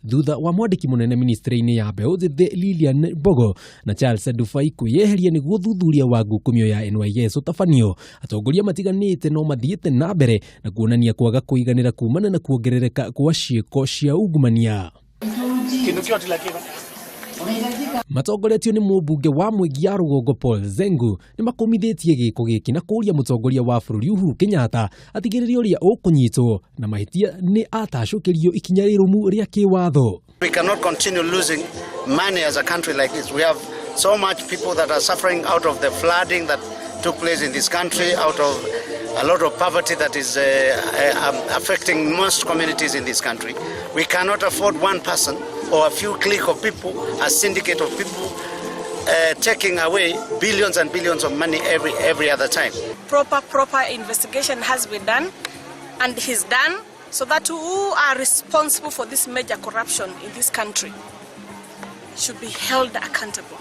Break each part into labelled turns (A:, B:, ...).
A: thutha wa mwandiki munene ministry-ini ya mbeũ njĩthĩ Lilian Bogo na Charles Ndufai kwĩyeheria nĩguo thuthuria wa ngukumio ya NYS ũtabanio. Atongoria matiganĩte no mathiĩte na mbere na kuonania kwaga kũiganĩra kumana na kuongerereka kwa ciĩko cia ungumania. Matongoretio ni mũmbunge wa Mwingi ya Rũgongo Paul Zengu ni makomithĩtie gĩko gĩkĩ na kũria mũtongoria wa bũrũri Uhuru Kenyatta atigĩrĩre ũrĩa ũkũnyitwo na mahĩtia ni atacũkĩrio ikinya rĩrũmu rĩa kĩwatho.
B: We cannot continue losing money as a country like this. We have so much people that are suffering out of the flooding that took place in this country, out of a lot of poverty that is affecting most communities in this country. We cannot afford one person or a few clique of people, a syndicate of people, taking away billions and billions of money every other time.
C: Proper investigation has been done, and is done, so that who are responsible for this major corruption in this country should be held accountable.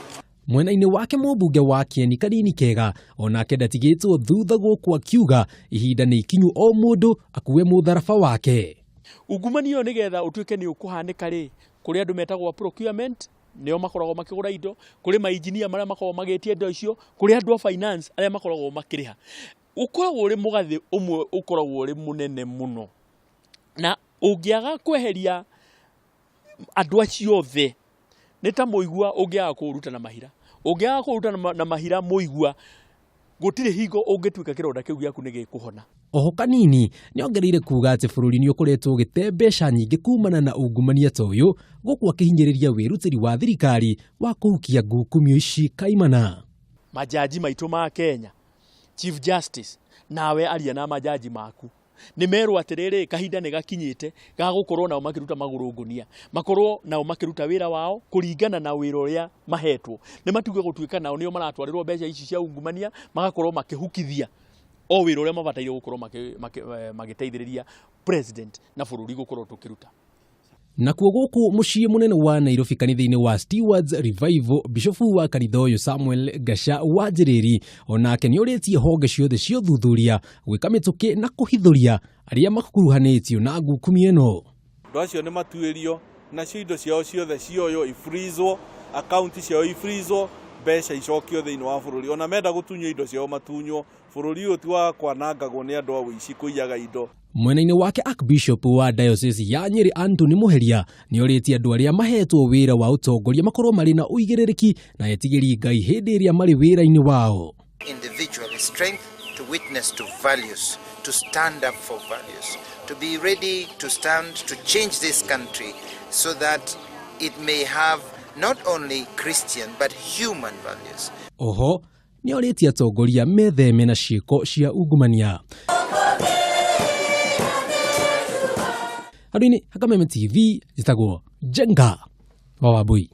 A: Mwena-inĩ wake mũmbunge wa Kieni Kanini Kega onake ndatigĩtwo thutha gũkũ akiuga ihinda nĩ ikinyu o mũndũ akue mũtharaba wake.
D: Ungumania nĩgetha ũtuĩke nĩ ũkũhanĩka rĩ, kũrĩ andũ metagwo procurement nĩo makoragwo makĩgũra indo, kũrĩ mainjinia marĩa makoragwo magĩtia indo icio, kũrĩ andũ a finance arĩa makoragwo makĩrĩha. Ũkoragwo ũrĩ mũgathĩ ũmwe ũkoragwo ũrĩ mũnene mũno, na ũngĩaga kweheria andũ acio othe nĩ ta mũigua ũngĩaga kũruta na mahira. Ũngĩaga kũruta na mahira mũigua gũtirĩ hingo ũngĩtuĩka kĩronda kĩu gĩaku nĩ gĩkũhona.
A: Oho Kanini nĩongereire kuuga atĩ bũrũri nĩ ũkoretwo ũgĩte mbeca nyingĩ kumana na ungumania ta ũyũ, gũkũ akĩhinyĩrĩria wĩrutĩri wa thirikari wa kũhukia ngukumio ici kaimana.
D: Majaji maitũ ma Kenya, Chief Justice, nawe aria na majaji maku. Nĩ merwo atĩrĩrĩ kahinda nĩ gakinyĩte ga gũkorwo nao makĩruta magũrũ ngunia, makorwo nao makĩruta wĩra wao kũringana na wĩra ũrĩa mahetwo. Nĩ matige gũtuĩka nao nĩo maratwarĩrwo mbeca ici cia ungumania, magakorwo makĩhukithia o wĩra ũrĩa mabataire gũkorwo magĩteithĩrĩria president na bũrũri gũkorwo tũkĩruta.
A: Nakuo gũkũ mũciĩ mũnene wa Nairobi kanitha-inĩ wa Stewards Revival, bishofu wa kanitha ũyũ Samuel Gasha Wanjĩrĩri onake nĩorĩtie honge ciothe cia ũthuthuria gwĩka mĩtũkĩ na kũhithũria arĩa makuruhanĩtio na ngukumio ĩno.
E: Andũ acio nĩ matuĩrio nacio indo ciao ciothe cioyo ifrizwo, akaunti ciao ifrizwo, mbeca icokio thĩinĩ wa bũrũri. Ona menda gũtunywo indo ciao matunywo. Bũrũri ũyũ ti wa kwanangagwo nĩ andũ a ũici kũiyaga indo.
A: Mwena-inĩ wake Archbishop wa Diocese ya Nyeri Anthony Muheria nĩorĩtie andũ arĩa mahetwo wĩra wa ũtongoria makorwo marĩ na ũigĩrĩrĩki na etigĩri Ngai hĩndĩ ĩrĩa marĩ wĩra-inĩ wao.
F: Individual strength to witness to values, to stand up for values, to be ready to stand to change this country so that it may have not only Christian but human values.
A: Oho nĩorĩtie atongoria metheme na ciĩko cia ungumania. Handũ-inĩ ha Kameme TV njĩtagwo Jenga wa Wambui.